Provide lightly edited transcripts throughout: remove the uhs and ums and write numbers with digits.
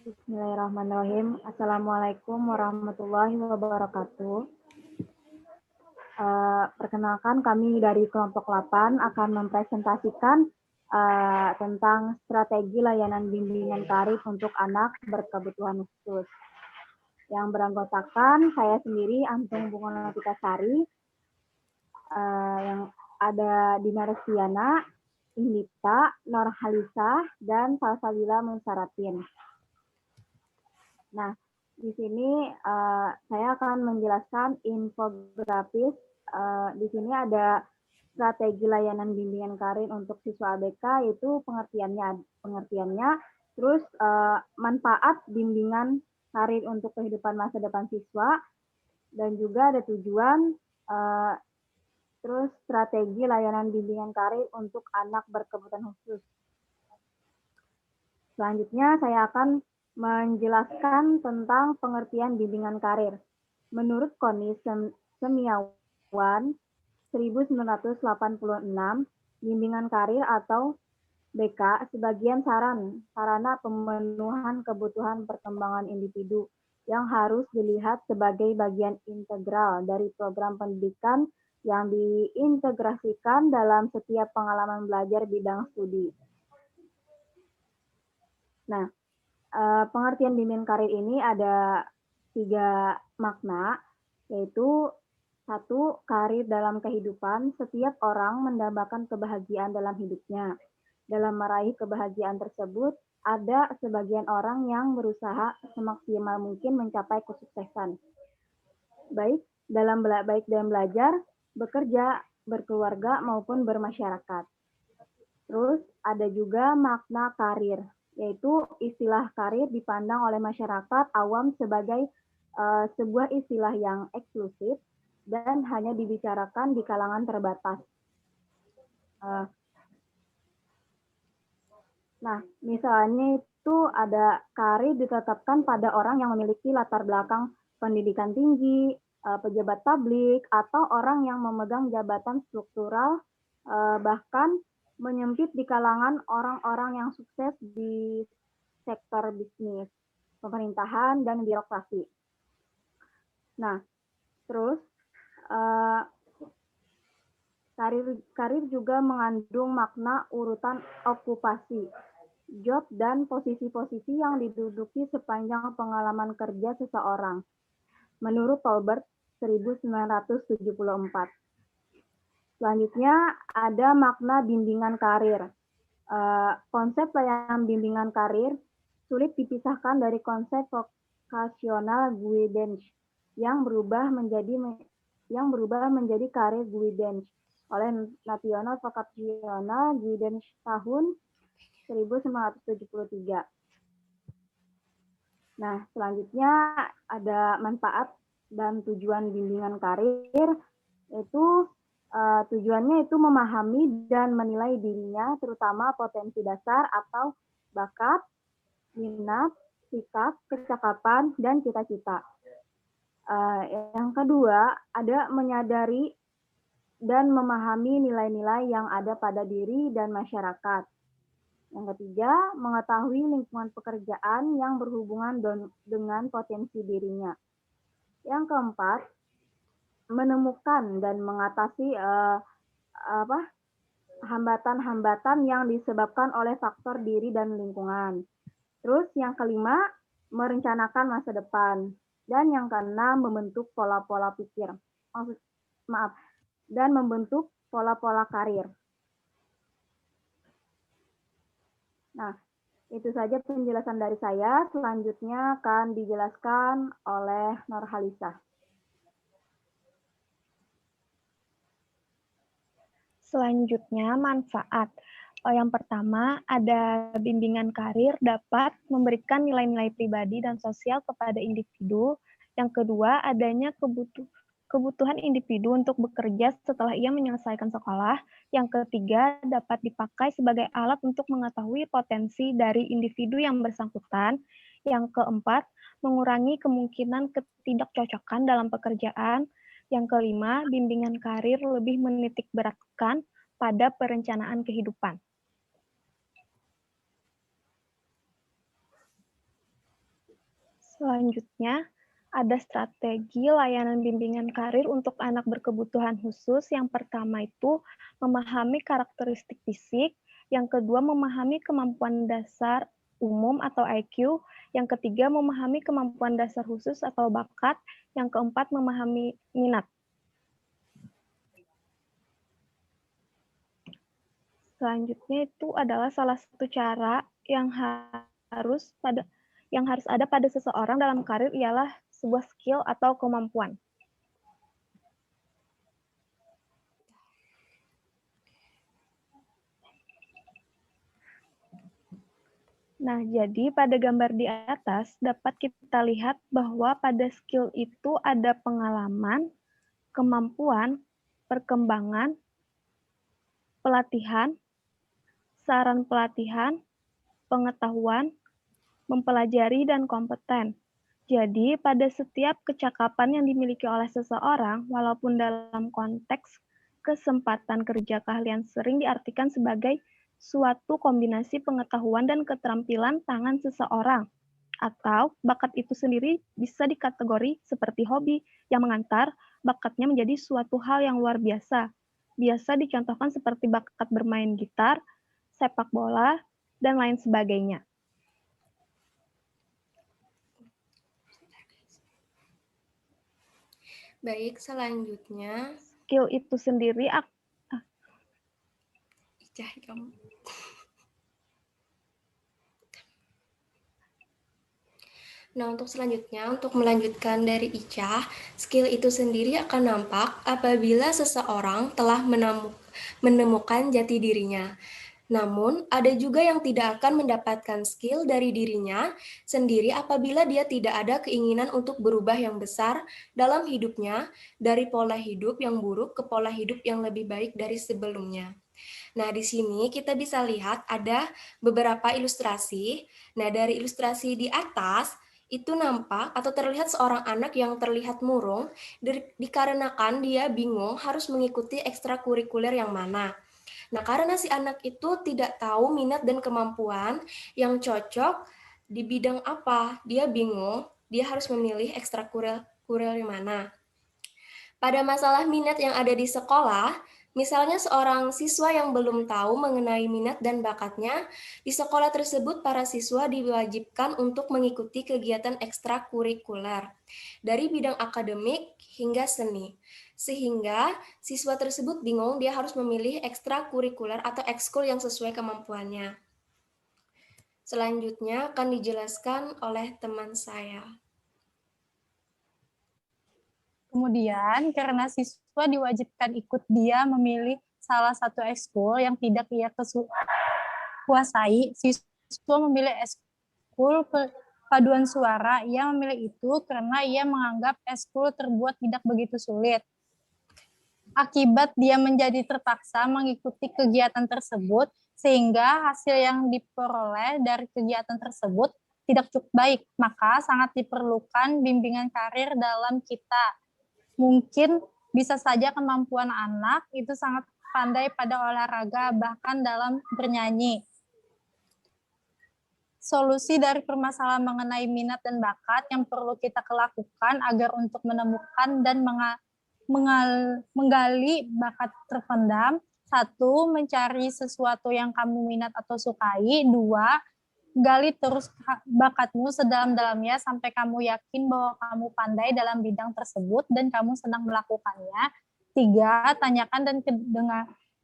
Bismillahirrahmanirrahim. Assalamualaikum warahmatullahi wabarakatuh. Perkenalkan, kami dari kelompok 8 akan mempresentasikan tentang strategi layanan bimbingan karir untuk anak berkebutuhan khusus. Yang beranggotakan saya sendiri, Antung Bunga Novitasari, yang ada Dina Restiana, Indita, Norhalisa, dan Salsabila Munsaratin. Nah, di sini saya akan menjelaskan infografis. Di sini ada strategi layanan bimbingan karir untuk siswa ABK, yaitu pengertiannya, terus manfaat bimbingan karir untuk kehidupan masa depan siswa, dan juga ada tujuan, terus strategi layanan bimbingan karir untuk anak berkebutuhan khusus. Selanjutnya saya akan menjelaskan tentang pengertian bimbingan karir. Menurut Koni Semiawan 1986, bimbingan karir atau BK sebagian sarana pemenuhan kebutuhan perkembangan individu yang harus dilihat sebagai bagian integral dari program pendidikan yang diintegrasikan dalam setiap pengalaman belajar bidang studi. Nah, pengertian bimbingan karir ini ada 3 makna, yaitu 1, karir dalam kehidupan. Setiap orang mendambakan kebahagiaan dalam hidupnya. Dalam meraih kebahagiaan tersebut, ada sebagian orang yang berusaha semaksimal mungkin mencapai kesuksesan. Baik dalam belajar, bekerja, berkeluarga, maupun bermasyarakat. Terus ada juga makna karir, yaitu istilah karir dipandang oleh masyarakat awam sebagai sebuah istilah yang eksklusif dan hanya dibicarakan di kalangan terbatas. Nah, misalnya itu ada karir ditetapkan pada orang yang memiliki latar belakang pendidikan tinggi, pejabat publik, atau orang yang memegang jabatan struktural, bahkan menyempit di kalangan orang-orang yang sukses di sektor bisnis, pemerintahan, dan birokrasi. Nah, terus karir juga mengandung makna urutan okupasi, job, dan posisi-posisi yang diduduki sepanjang pengalaman kerja seseorang. Menurut Tolbert 1974. Selanjutnya ada makna bimbingan karir. Konsep layanan bimbingan karir sulit dipisahkan dari konsep vocational guidance yang berubah menjadi karir guidance oleh National Vocational Guidance tahun 1973. Nah, selanjutnya ada manfaat dan tujuan bimbingan karir, yaitu tujuannya itu memahami dan menilai dirinya, terutama potensi dasar atau bakat, minat, sikap, kecakapan, dan cita-cita. Yang kedua, ada menyadari dan memahami nilai-nilai yang ada pada diri dan masyarakat. Yang ketiga, mengetahui lingkungan pekerjaan yang berhubungan dengan potensi dirinya. Yang keempat, menemukan dan mengatasi hambatan-hambatan yang disebabkan oleh faktor diri dan lingkungan. Terus yang kelima, merencanakan masa depan. Dan yang keenam, membentuk pola-pola pikir. Dan membentuk pola-pola karir. Nah, itu saja penjelasan dari saya. Selanjutnya akan dijelaskan oleh Norhalisa. Selanjutnya, manfaat. Yang pertama, ada bimbingan karir dapat memberikan nilai-nilai pribadi dan sosial kepada individu. Yang kedua, adanya kebutuhan individu untuk bekerja setelah ia menyelesaikan sekolah. Yang ketiga, dapat dipakai sebagai alat untuk mengetahui potensi dari individu yang bersangkutan. Yang keempat, mengurangi kemungkinan ketidakcocokan dalam pekerjaan. Yang kelima, bimbingan karir lebih menitik beratkan pada perencanaan kehidupan. Selanjutnya, ada strategi layanan bimbingan karir untuk anak berkebutuhan khusus. Yang pertama itu memahami karakteristik fisik, yang kedua memahami kemampuan dasar umum atau IQ, yang ketiga memahami kemampuan dasar khusus atau bakat, yang keempat memahami minat. Selanjutnya itu adalah salah satu cara yang harus ada pada seseorang dalam karir ialah sebuah skill atau kemampuan. Nah, jadi pada gambar di atas dapat kita lihat bahwa pada skill itu ada pengalaman, kemampuan, perkembangan, pelatihan, saran pelatihan, pengetahuan, mempelajari, dan kompeten. Jadi, pada setiap kecakapan yang dimiliki oleh seseorang, walaupun dalam konteks kesempatan kerja keahlian sering diartikan sebagai suatu kombinasi pengetahuan dan keterampilan tangan seseorang, atau bakat itu sendiri bisa dikategori seperti hobi yang mengantar bakatnya menjadi suatu hal yang luar biasa. Biasa dicontohkan seperti bakat bermain gitar, sepak bola, dan lain sebagainya. Baik, selanjutnya. Skill itu sendiri kamu. Nah, untuk selanjutnya, untuk melanjutkan dari Ica, skill itu sendiri akan nampak apabila seseorang telah menemukan jati dirinya. Namun, ada juga yang tidak akan mendapatkan skill dari dirinya sendiri apabila dia tidak ada keinginan untuk berubah yang besar dalam hidupnya dari pola hidup yang buruk ke pola hidup yang lebih baik dari sebelumnya. Nah, di sini kita bisa lihat ada beberapa ilustrasi. Nah, dari ilustrasi di atas, itu nampak atau terlihat seorang anak yang terlihat murung dikarenakan dia bingung harus mengikuti ekstrakurikuler yang mana. Nah, karena si anak itu tidak tahu minat dan kemampuan yang cocok di bidang apa, dia bingung, dia harus memilih ekstrakurikuler yang mana. Pada masalah minat yang ada di sekolah, misalnya seorang siswa yang belum tahu mengenai minat dan bakatnya, di sekolah tersebut para siswa diwajibkan untuk mengikuti kegiatan ekstrakurikuler dari bidang akademik hingga seni. Sehingga siswa tersebut bingung dia harus memilih ekstrakurikuler atau ekskul yang sesuai kemampuannya. Selanjutnya akan dijelaskan oleh teman saya. Kemudian, karena siswa diwajibkan ikut, dia memilih salah satu ekskul yang tidak ia kuasai. Siswa memilih ekskul paduan suara. Ia memilih itu karena ia menganggap ekskul terbuat tidak begitu sulit. Akibat dia menjadi terpaksa mengikuti kegiatan tersebut, sehingga hasil yang diperoleh dari kegiatan tersebut tidak cukup baik. Maka sangat diperlukan bimbingan karir dalam kita. Mungkin bisa saja kemampuan anak itu sangat pandai pada olahraga, bahkan dalam bernyanyi. Solusi dari permasalahan mengenai minat dan bakat yang perlu kita lakukan agar untuk menemukan dan menggali bakat terpendam. 1, mencari sesuatu yang kamu minat atau sukai. 2, gali terus bakatmu sedalam-dalamnya sampai kamu yakin bahwa kamu pandai dalam bidang tersebut dan kamu senang melakukannya. 3, tanyakan dan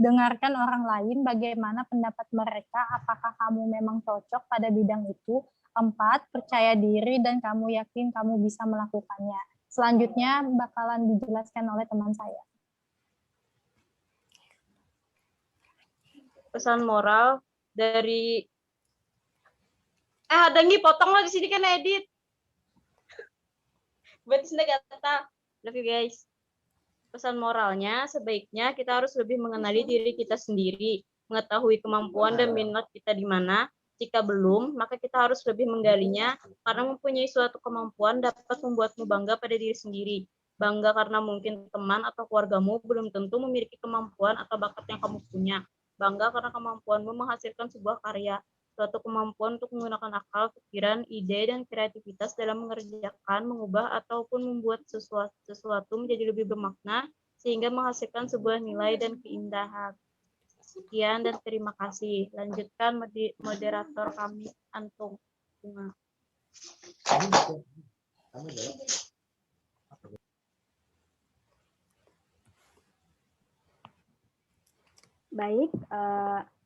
dengarkan orang lain bagaimana pendapat mereka, apakah kamu memang cocok pada bidang itu. 4, percaya diri dan kamu yakin kamu bisa melakukannya. Selanjutnya bakalan dijelaskan oleh teman saya. Pesan moral dari ada nih potong lagi sini kan edit. Berarti sudah kata, love you guys. Pesan moralnya sebaiknya kita harus lebih mengenali diri kita sendiri, mengetahui kemampuan dan minat kita di mana. Jika belum, maka kita harus lebih menggalinya karena mempunyai suatu kemampuan dapat membuatmu bangga pada diri sendiri. Bangga karena mungkin teman atau keluargamu belum tentu memiliki kemampuan atau bakat yang kamu punya. Bangga karena kemampuanmu menghasilkan sebuah karya. suatu kemampuan untuk menggunakan akal, pikiran, ide, dan kreativitas dalam mengerjakan, mengubah, ataupun membuat sesuatu menjadi lebih bermakna, sehingga menghasilkan sebuah nilai dan keindahan. Sekian dan terima kasih. Lanjutkan moderator kami, Antung Bunga. Baik,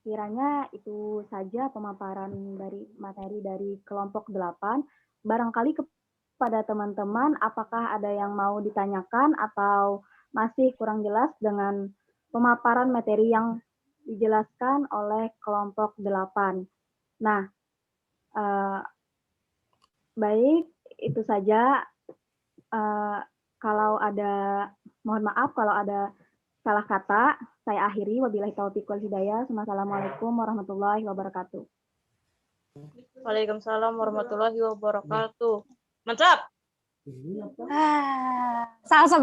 kiranya itu saja pemaparan dari materi dari kelompok 8. Barangkali kepada teman-teman, apakah ada yang mau ditanyakan atau masih kurang jelas dengan pemaparan materi yang dijelaskan oleh kelompok 8. Nah, baik, itu saja. Kalau ada, mohon maaf kalau ada salah kata, saya akhiri. Wabillahi taufiq wal hidayah. Wassalamualaikum warahmatullahi wabarakatuh. Waalaikumsalam warahmatullahi wabarakatuh. Mantap. Sama-sama.